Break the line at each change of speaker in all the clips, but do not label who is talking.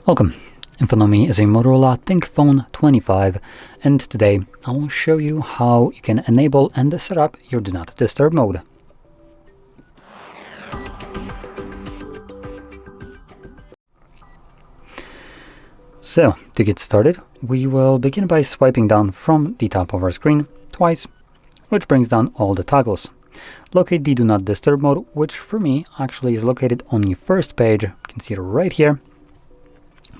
Welcome. In front of me is a Motorola ThinkPhone 25, and today I will show you how you can enable and set up your Do Not Disturb mode. So, to get started, we will begin by swiping down from the top of our screen twice, which brings down all the toggles. Locate the Do Not Disturb mode, which for me actually is located on the first page. You can see it right here.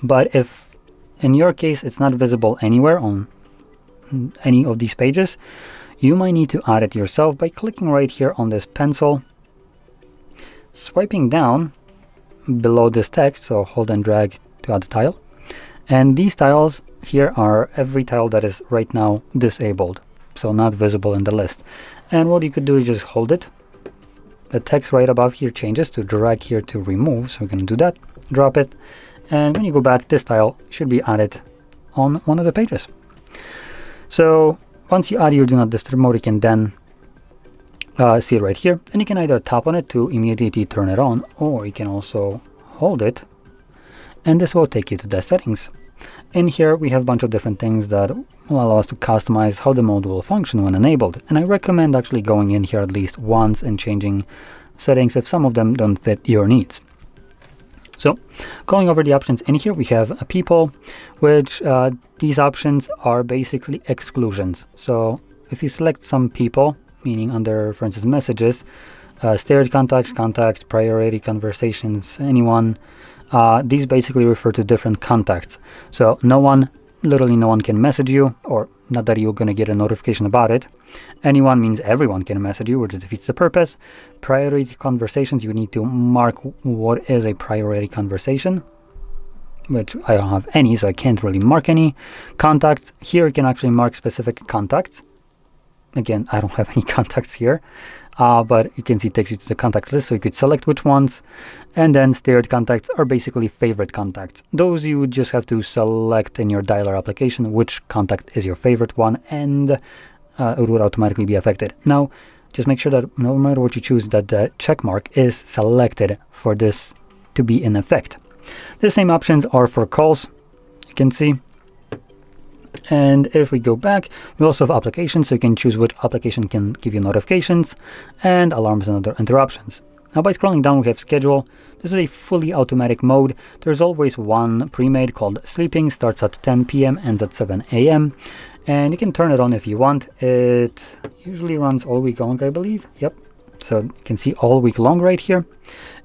But if in your case it's not visible anywhere on any of these pages, you might need to add it yourself by clicking right here on this pencil, swiping down below this text, so hold and drag to add the tile. And these tiles here are every tile that is right now disabled, so not visible in the list. And what you could do is just hold it. The text right above here changes to drag here to remove, so we're going to do that. Drop it. And when you go back, this tile should be added on one of the pages. So once you add your Do Not Disturb mode, you can then see it right here. And you can either tap on it to immediately turn it on, or you can also hold it. And this will take you to the settings. In here, we have a bunch of different things that will allow us to customize how the mode will function when enabled. And I recommend actually going in here at least once and changing settings if some of them don't fit your needs. So, going over the options in here, we have people, which these options are basically exclusions. So, if you select some people, meaning under, for instance, messages, shared contacts, priority conversations, anyone, these basically refer to different contacts. So, literally no one can message you, or not that you're going to get a notification about it. Anyone means everyone can message you, which defeats the purpose. Priority conversations, you need to mark what is a priority conversation, which I don't have any, so I can't really mark any. Contacts, here you can actually mark specific contacts. Again, I don't have any contacts here, but you can see it takes you to the contact list, so you could select which ones. And then shared contacts are basically favorite contacts. Those you just have to select in your dialer application which contact is your favorite one, and it would automatically be affected. Now, just make sure that no matter what you choose, that the check mark is selected for this to be in effect. The same options are for calls, you can see. And if we go back, we also have applications, so you can choose which application can give you notifications, and alarms and other interruptions. Now, by scrolling down, we have schedule. This is a fully automatic mode. There's always one pre-made called sleeping, starts at 10 p.m., ends at 7 a.m. And you can turn it on if you want. It usually runs all week long, I believe. Yep. So you can see all week long right here.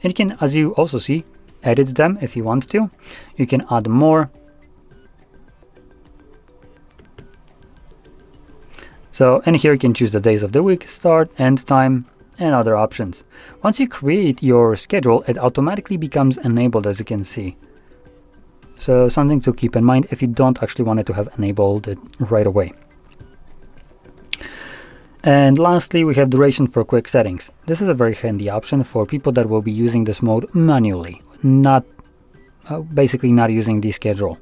And you can, as you also see, edit them if you want to. You can add more. So, and here you can choose the days of the week, start, end time, and other options. Once you create your schedule, it automatically becomes enabled, as you can see. So, something to keep in mind if you don't actually want it to have enabled it right away. And lastly, we have duration for quick settings. This is a very handy option for people that will be using this mode manually, not basically not using the schedule.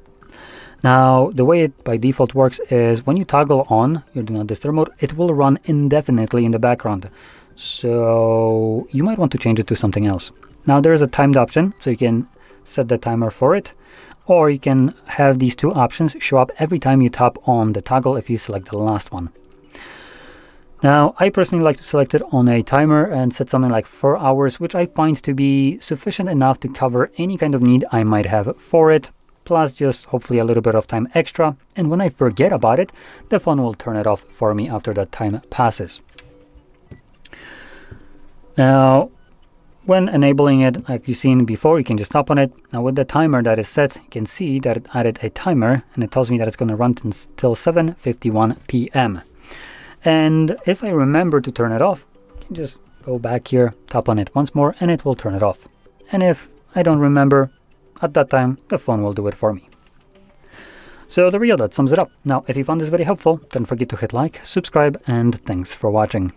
Now, the way it by default works is when you toggle on your Do Not Disturb mode, it will run indefinitely in the background. So you might want to change it to something else. Now, there is a timed option, so you can set the timer for it, or you can have these two options show up every time you tap on the toggle if you select the last one. Now, I personally like to select it on a timer and set something like 4 hours, which I find to be sufficient enough to cover any kind of need I might have for it, plus just hopefully a little bit of time extra. And when I forget about it, the phone will turn it off for me after that time passes. Now, when enabling it, like you've seen before, you can just tap on it. Now, with the timer that is set, you can see that it added a timer, and it tells me that it's going to run until 7:51 p.m. And if I remember to turn it off, I can just go back here, tap on it once more, and it will turn it off. And if I don't remember, at that time, the phone will do it for me. So there we go, that sums it up. Now, if you found this very helpful, don't forget to hit like, subscribe, and thanks for watching.